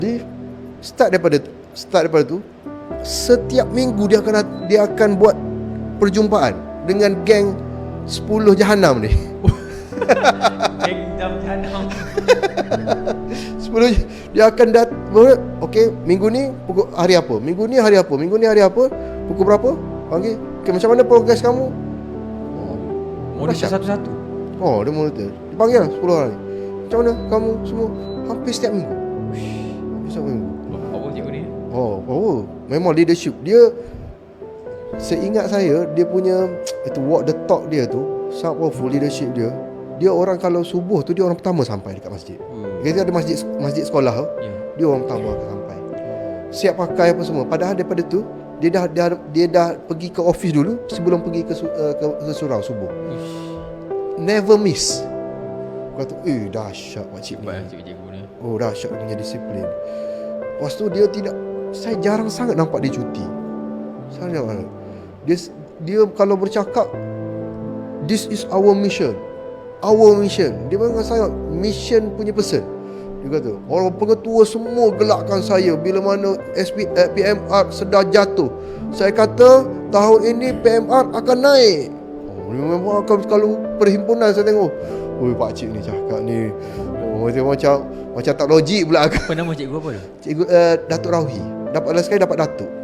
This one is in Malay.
Jadi start daripada tu, setiap minggu dia akan buat perjumpaan dengan geng 10 jahanam ni. Geng jahanam. 10 dia akan okey, minggu ni pukul hari apa? Minggu ni hari apa? Pukul berapa? Okey, macam mana progres kamu? Monitor satu-satu. Dia monitor. Dipanggil lah 10 hari. Macam mana kamu semua? Hampir setiap minggu. Power cikgu ni. Memang leadership. Dia, seingat saya, dia punya itu walk the talk dia tu sangat powerful leadership dia. Dia orang kalau subuh tu dia orang pertama sampai dekat masjid. Kita ada masjid sekolah tu. Dia orang pertama akan sampai. Siap pakai apa semua. Padahal daripada tu dia dah pergi ke office dulu sebelum pergi ke surau subuh. Never miss. Kata dahsyat pakcik ni. Cikgu ni. Dahsyat punya disiplin. Lepas tu dia tidak, saya jarang sangat nampak dia cuti. Dia kalau bercakap, this is our mission. Dia memang sangat mission punya person. Dia kata orang pengetua semua gelakkan saya bila mana PMR sedar jatuh. Saya kata tahun ini PMR akan naik. Memang kalau perhimpunan saya tengok, pakcik ni cakap ni macam tak logik pula. Apa nama cikgu apa tu? Cikgu Datuk Rauhi. Dapat Datuk.